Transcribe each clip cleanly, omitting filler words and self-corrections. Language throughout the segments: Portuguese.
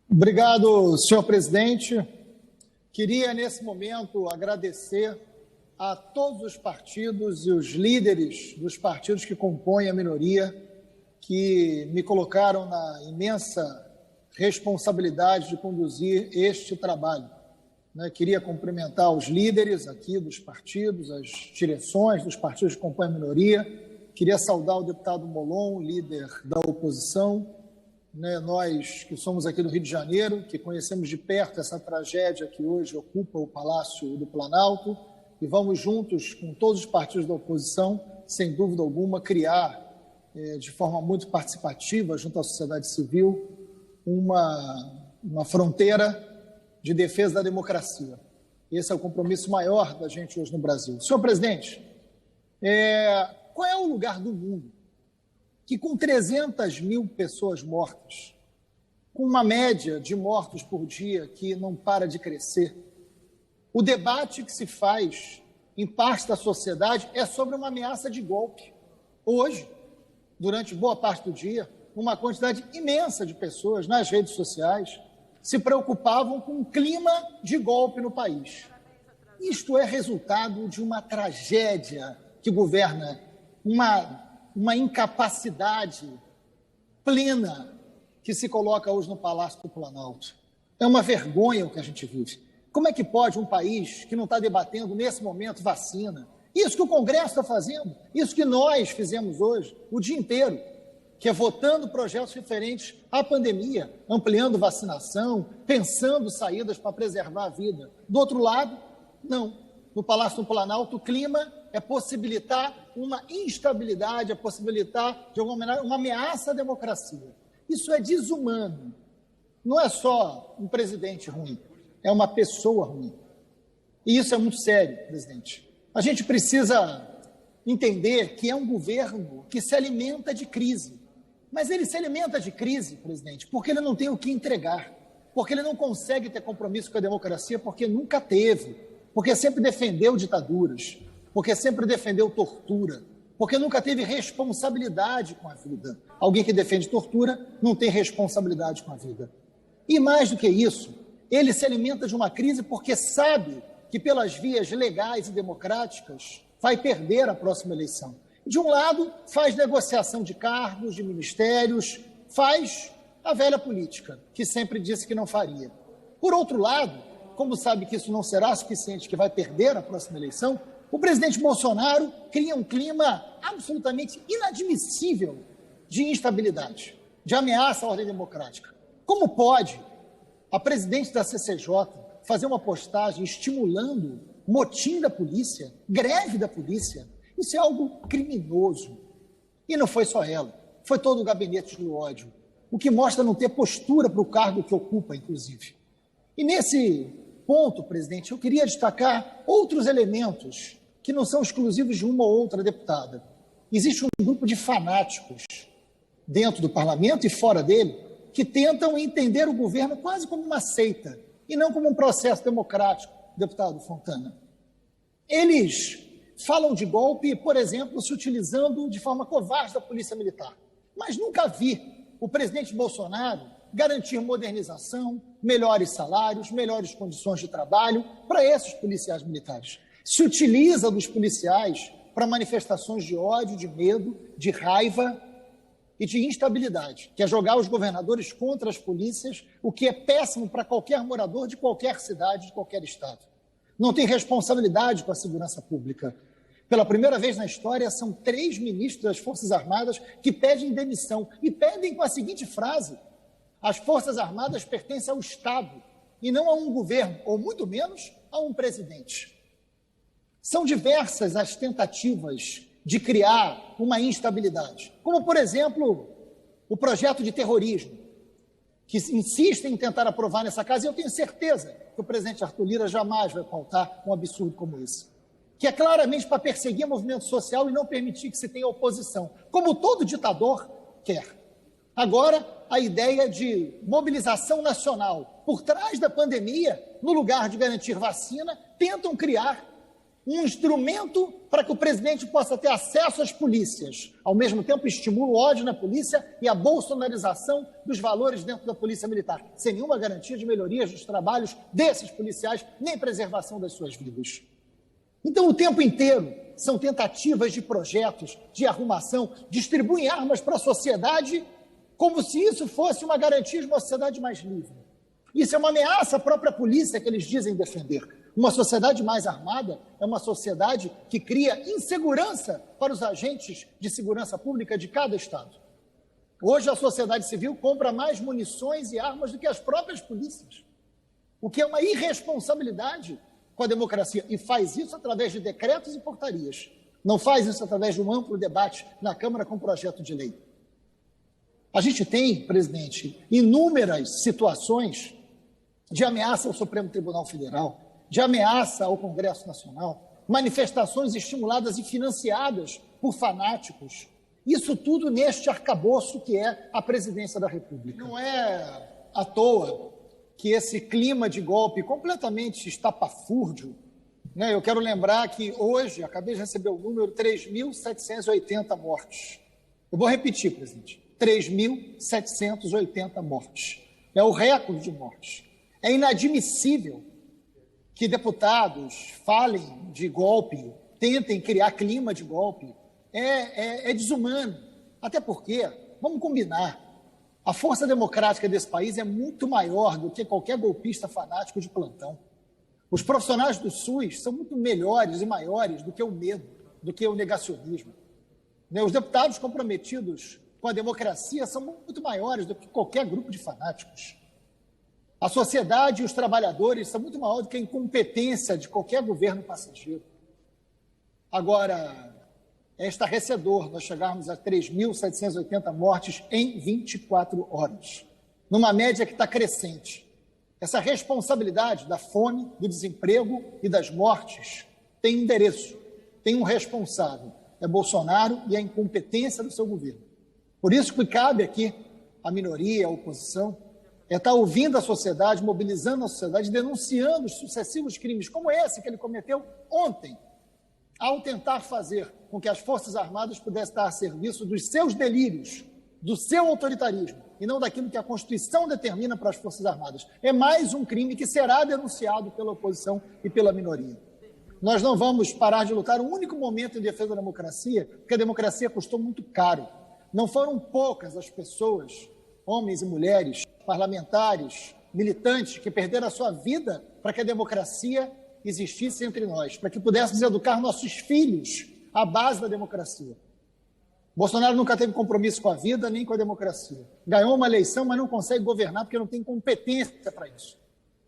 Obrigado, senhor presidente. Queria, nesse momento, agradecer a todos os partidos e os líderes dos partidos que compõem a minoria, que me colocaram na imensa responsabilidade de conduzir este trabalho. Queria cumprimentar os líderes aqui dos partidos, as direções dos partidos que compõem a minoria. Queria saudar o deputado Molon, líder da oposição. Nós que somos aqui do Rio de Janeiro, que conhecemos de perto essa tragédia que hoje ocupa o Palácio do Planalto, e vamos juntos com todos os partidos da oposição, sem dúvida alguma, criar de forma muito participativa, junto à sociedade civil, uma fronteira de defesa da democracia. Esse é o compromisso maior da gente hoje no Brasil. Senhor presidente, qual é o lugar do mundo que, com 300 mil pessoas mortas, com uma média de mortos por dia que não para de crescer, o debate que se faz em parte da sociedade é sobre uma ameaça de golpe? Hoje, durante boa parte do dia, uma quantidade imensa de pessoas nas redes sociais se preocupavam com o clima de golpe no país. Isto é resultado de uma tragédia que governa uma incapacidade plena que se coloca hoje no Palácio do Planalto. É uma vergonha o que a gente vive. Como é que pode um país que não está debatendo, nesse momento, vacina? Isso que o Congresso está fazendo, isso que nós fizemos hoje, o dia inteiro, que é votando projetos referentes à pandemia, ampliando vacinação, pensando saídas para preservar a vida. Do outro lado, não. No Palácio do Planalto, o clima é possibilitar uma instabilidade, é possibilitar, de alguma maneira, uma ameaça à democracia. Isso é desumano. Não é só um presidente ruim, é uma pessoa ruim. E isso é muito sério, presidente. A gente precisa entender que é um governo que se alimenta de crise. Mas ele se alimenta de crise, presidente, porque ele não tem o que entregar, porque ele não consegue ter compromisso com a democracia, porque nunca teve, porque sempre defendeu ditaduras, porque sempre defendeu tortura, porque nunca teve responsabilidade com a vida. Alguém que defende tortura não tem responsabilidade com a vida. E mais do que isso, ele se alimenta de uma crise porque sabe que pelas vias legais e democráticas vai perder a próxima eleição. De um lado, faz negociação de cargos, de ministérios, faz a velha política, que sempre disse que não faria. Por outro lado, como sabe que isso não será suficiente, que vai perder a próxima eleição, o presidente Bolsonaro cria um clima absolutamente inadmissível de instabilidade, de ameaça à ordem democrática. Como pode a presidente da CCJ fazer uma postagem estimulando motim da polícia, greve da polícia? Isso é algo criminoso. E não foi só ela, foi todo o gabinete do ódio, o que mostra não ter postura para o cargo que ocupa, inclusive. E nesse ponto, presidente, eu queria destacar outros elementos que não são exclusivos de uma ou outra deputada. Existe um grupo de fanáticos dentro do parlamento e fora dele que tentam entender o governo quase como uma seita e não como um processo democrático, deputado Fontana. Eles falam de golpe, por exemplo, se utilizando de forma covarde da Polícia Militar. Mas nunca vi o presidente Bolsonaro garantir modernização, melhores salários, melhores condições de trabalho para esses policiais militares. Se utiliza dos policiais para manifestações de ódio, de medo, de raiva e de instabilidade, que é jogar os governadores contra as polícias, o que é péssimo para qualquer morador de qualquer cidade, de qualquer estado. Não tem responsabilidade com a segurança pública. Pela primeira vez na história, são 3 ministros das Forças Armadas que pedem demissão e pedem com a seguinte frase: as Forças Armadas pertencem ao Estado e não a um governo, ou muito menos a um presidente. São diversas as tentativas de criar uma instabilidade, como, por exemplo, o projeto de terrorismo, que insistem em tentar aprovar nessa casa, e eu tenho certeza que o presidente Arthur Lira jamais vai pautar um absurdo como esse, que é claramente para perseguir o movimento social e não permitir que se tenha oposição, como todo ditador quer. Agora, a ideia de mobilização nacional por trás da pandemia, no lugar de garantir vacina, tentam criar um instrumento para que o presidente possa ter acesso às polícias. Ao mesmo tempo, estimula o ódio na polícia e a bolsonarização dos valores dentro da polícia militar, sem nenhuma garantia de melhorias dos trabalhos desses policiais, nem preservação das suas vidas. Então, o tempo inteiro, são tentativas de projetos de arrumação, distribuem armas para a sociedade como se isso fosse uma garantia de uma sociedade mais livre. Isso é uma ameaça à própria polícia que eles dizem defender. Uma sociedade mais armada é uma sociedade que cria insegurança para os agentes de segurança pública de cada estado. Hoje a sociedade civil compra mais munições e armas do que as próprias polícias, o que é uma irresponsabilidade com a democracia, e faz isso através de decretos e portarias. Não faz isso através de um amplo debate na Câmara com projeto de lei. A gente tem, presidente, inúmeras situações de ameaça ao Supremo Tribunal Federal, de ameaça ao Congresso Nacional, manifestações estimuladas e financiadas por fanáticos. Isso tudo neste arcabouço que é a presidência da República. Não é à toa que esse clima de golpe completamente estapafúrdio, né? Eu quero lembrar que hoje, acabei de receber o número, 3.780 mortes. Eu vou repetir, presidente, 3.780 mortes. É o recorde de mortes. É inadmissível que deputados falem de golpe, tentem criar clima de golpe. É desumano. Até porque, vamos combinar, a força democrática desse país é muito maior do que qualquer golpista fanático de plantão. Os profissionais do SUS são muito melhores e maiores do que o medo, do que o negacionismo. Os deputados comprometidos com a democracia são muito maiores do que qualquer grupo de fanáticos. A sociedade e os trabalhadores são muito maiores do que a incompetência de qualquer governo passageiro. Agora, é estarrecedor nós chegarmos a 3.780 mortes em 24 horas, numa média que está crescente. Essa responsabilidade da fome, do desemprego e das mortes tem um endereço, tem um responsável. É Bolsonaro e a incompetência do seu governo. Por isso que cabe aqui a minoria, a oposição, estar ouvindo a sociedade, mobilizando a sociedade, denunciando os sucessivos crimes, como esse que ele cometeu ontem, ao tentar fazer com que as Forças Armadas pudessem estar a serviço dos seus delírios, do seu autoritarismo, e não daquilo que a Constituição determina para as Forças Armadas. É mais um crime que será denunciado pela oposição e pela minoria. Nós não vamos parar de lutar um único momento em defesa da democracia, porque a democracia custou muito caro. Não foram poucas as pessoas, homens e mulheres, parlamentares, militantes, que perderam a sua vida para que a democracia existisse entre nós, para que pudéssemos educar nossos filhos à base da democracia. Bolsonaro nunca teve compromisso com a vida nem com a democracia. Ganhou uma eleição, mas não consegue governar porque não tem competência para isso.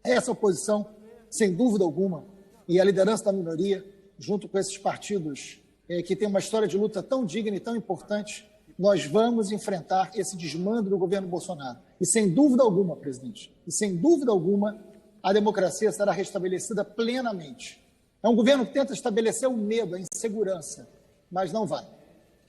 Essa oposição, sem dúvida alguma, e a liderança da minoria, junto com esses partidos que têm uma história de luta tão digna e tão importante, nós vamos enfrentar esse desmando do governo Bolsonaro. E sem dúvida alguma, presidente, e sem dúvida alguma, a democracia será restabelecida plenamente. É um governo que tenta estabelecer o medo, a insegurança, mas não vai.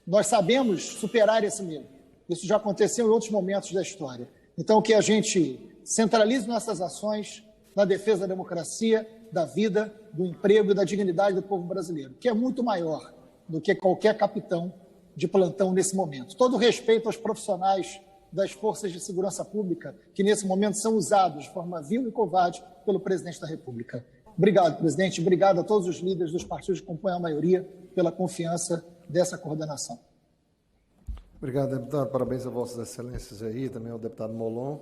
Nós sabemos superar esse medo. Isso já aconteceu em outros momentos da história. Então, que a gente centralize nossas ações na defesa da democracia, da vida, do emprego e da dignidade do povo brasileiro, que é muito maior do que qualquer capitão de plantão nesse momento. Todo respeito aos profissionais das forças de segurança pública, que nesse momento são usados de forma vil e covarde pelo presidente da República. Obrigado, presidente. Obrigado a todos os líderes dos partidos que compõem a maioria pela confiança dessa coordenação. Obrigado, deputado. Parabéns a vossas excelências aí, também ao deputado Molon.